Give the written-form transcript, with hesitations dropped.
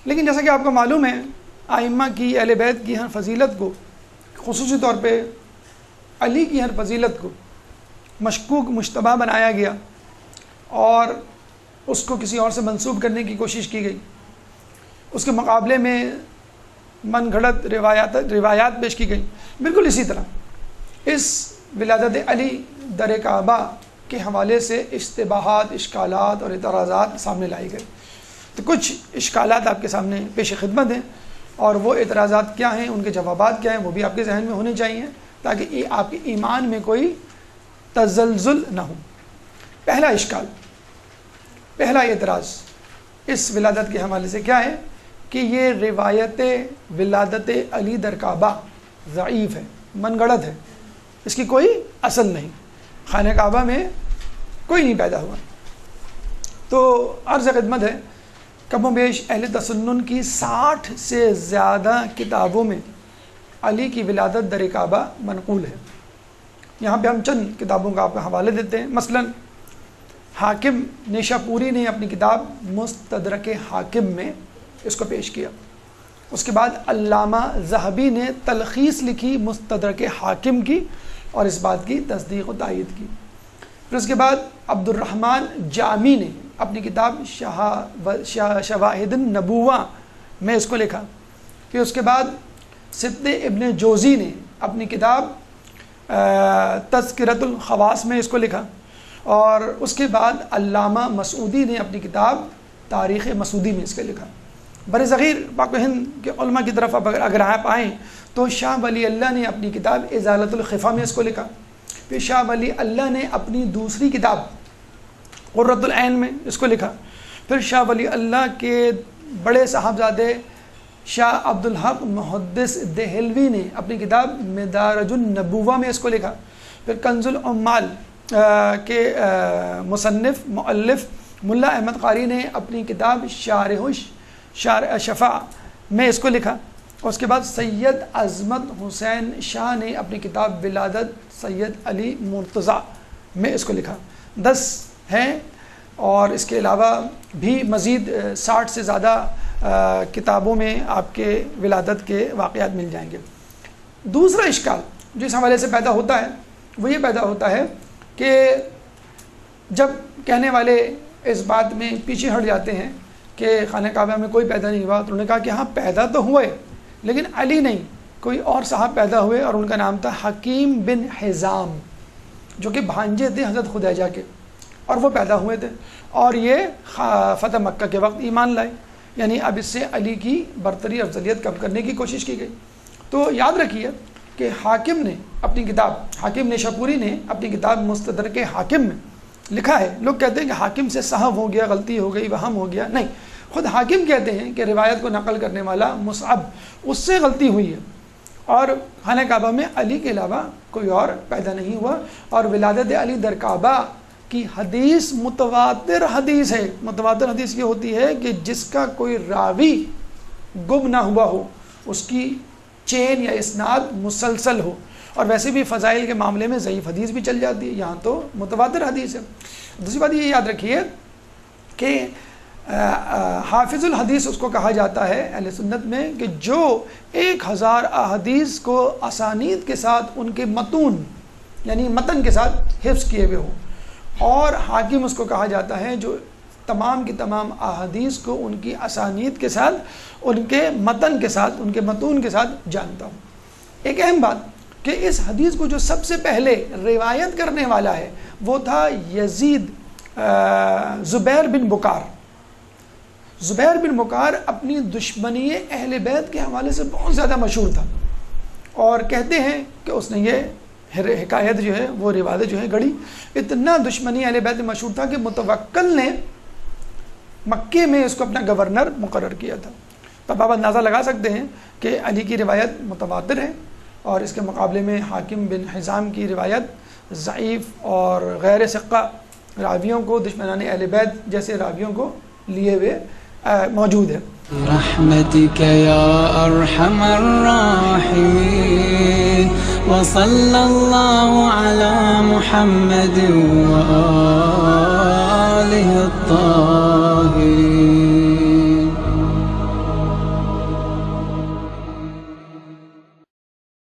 لیکن جیسا کہ آپ کو معلوم ہے ائمہ کی اہل بیت کی ہر فضیلت کو، خصوصی طور پہ علی کی ہر فضیلت کو مشکوک مشتبہ بنایا گیا اور اس کو کسی اور سے منسوب کرنے کی کوشش کی گئی، اس کے مقابلے میں من گھڑت روایات پیش کی گئی۔ بالکل اسی طرح اس ولادت علی در کعبہ کے حوالے سے اشتباہات، اشکالات اور اعتراضات سامنے لائے گئے۔ تو کچھ اشکالات آپ کے سامنے پیش خدمت ہیں، اور وہ اعتراضات کیا ہیں، ان کے جوابات کیا ہیں، وہ بھی آپ کے ذہن میں ہونے چاہیے تاکہ آپ کے ایمان میں کوئی تزلزل نہ ہو۔ پہلا اشکال، پہلا اعتراض اس ولادت کے حوالے سے کیا ہے کہ یہ روایت ولادت علی در کعبہ ضعیف ہے، من گڑت ہے، اس کی کوئی اصل نہیں، خانہ کعبہ میں کوئی نہیں پیدا ہوا۔ تو عرض خدمت ہے کم و بیش اہل تسنن کی 60 سے زیادہ کتابوں میں علی کی ولادت در کعبہ منقول ہے۔ یہاں پہ ہم چند کتابوں کا آپ کو حوالے دیتے ہیں۔ مثلا حاکم نیشاپوری نے اپنی کتاب مستدرک حاکم میں اس کو پیش کیا۔ اس کے بعد علامہ ذہبی نے تلخیص لکھی مستدرک حاکم کی اور اس بات کی تصدیق و تائید کی۔ پھر اس کے بعد عبد الرحمن جامی نے اپنی کتاب شواہد النبوہ میں اس کو لکھا۔ پھر اس کے بعد سبط ابن جوزی نے اپنی کتاب تذکرۃ الخواص میں اس کو لکھا، اور اس کے بعد علامہ مسعودی نے اپنی کتاب تاریخ مسعودی میں اس کو لکھا۔ بر صغیر پاک و ہند کے علماء کی طرف اگر آپ آئیں تو شاہ ولی اللہ نے اپنی کتاب ازالۃ الخفا میں اس کو لکھا۔ پھر شاہ ولی اللہ نے اپنی دوسری کتاب قرۃ العین میں اس کو لکھا۔ پھر شاہ ولی اللہ کے بڑے صاحبزادے شاہ عبد الحق محدث دہلوی نے اپنی کتاب مدارج النبوہ میں اس کو لکھا۔ پھر کنز العمال کے مصنف مؤلف ملا احمد قاری نے اپنی کتاب شارح شفا میں اس کو لکھا۔ اور اس کے بعد سید عظمت حسین شاہ نے اپنی کتاب ولادت سید علی مرتضیٰ میں اس کو لکھا۔ 10 ہیں، اور اس کے علاوہ بھی مزید 60 سے زیادہ کتابوں میں آپ کے ولادت کے واقعات مل جائیں گے۔ دوسرا اشکال جو اس حوالے سے پیدا ہوتا ہے وہ یہ پیدا ہوتا ہے کہ جب کہنے والے اس بات میں پیچھے ہٹ جاتے ہیں کہ خانہ کعبہ میں کوئی پیدا نہیں ہوا، تو انہوں نے کہا کہ ہاں پیدا تو ہوئے لیکن علی نہیں، کوئی اور صاحب پیدا ہوئے، اور ان کا نام تھا حکیم بن حزام، جو کہ بھانجے تھے حضرت خدیجہ کے، اور وہ پیدا ہوئے تھے، اور یہ فتح مکہ کے وقت ایمان لائے۔ یعنی اب اس سے علی کی برتری افضلیت کم کرنے کی کوشش کی گئی۔ تو یاد رکھیے کہ حاکم نے اپنی کتاب، حاکم نیشاپوری نے اپنی کتاب مستدرک حاکم میں لکھا ہے، لوگ کہتے ہیں کہ حاکم سے سہو ہو گیا، غلطی ہو گئی، وہم ہو گیا، نہیں، خود حاکم کہتے ہیں کہ روایت کو نقل کرنے والا مصعب، اس سے غلطی ہوئی ہے، اور خانہ کعبہ میں علی کے علاوہ کوئی اور پیدا نہیں ہوا، اور ولادت علی در کعبہ کی حدیث متواتر حدیث ہے۔ متواتر حدیث یہ ہوتی ہے کہ جس کا کوئی راوی گم نہ ہوا ہو، اس کی چین یا اسناد مسلسل ہو، اور ویسے بھی فضائل کے معاملے میں ضعیف حدیث بھی چل جاتی ہے، یہاں تو متواتر حدیث ہے۔ دوسری بات یہ یاد رکھیے کہ حافظ الحدیث اس کو کہا جاتا ہے اہل سنت میں کہ جو 1000 احادیث کو اسانید کے ساتھ ان کے متون یعنی متن کے ساتھ حفظ کیے ہوئے ہوں، اور حاکم اس کو کہا جاتا ہے جو تمام کی تمام احادیث کو ان کی اسانید کے ساتھ، ان کے متن کے ساتھ، ان کے متون کے ساتھ جانتا ہوں۔ ایک اہم بات کہ اس حدیث کو جو سب سے پہلے روایت کرنے والا ہے وہ تھا یزید زبیر بن بکار۔ زبیر بن بکار اپنی دشمنی اہل بیت کے حوالے سے بہت زیادہ مشہور تھا، اور کہتے ہیں کہ اس نے یہ حکایت جو ہے وہ روایت جو ہے گڑی۔ اتنا دشمنی اہل بیت میں مشہور تھا کہ متوکل نے مکے میں اس کو اپنا گورنر مقرر کیا تھا۔ تب آپ اندازہ لگا سکتے ہیں کہ علی کی روایت متواتر ہے، اور اس کے مقابلے میں حاکم بن حزام کی روایت ضعیف اور غیر ثقہ راویوں کو، دشمنان اہل بیت جیسے راویوں کو لیے ہوئے موجود ہے۔ برحمتك يا أرحم الراحمين وصلى الله على محمد وآله الطاهرين۔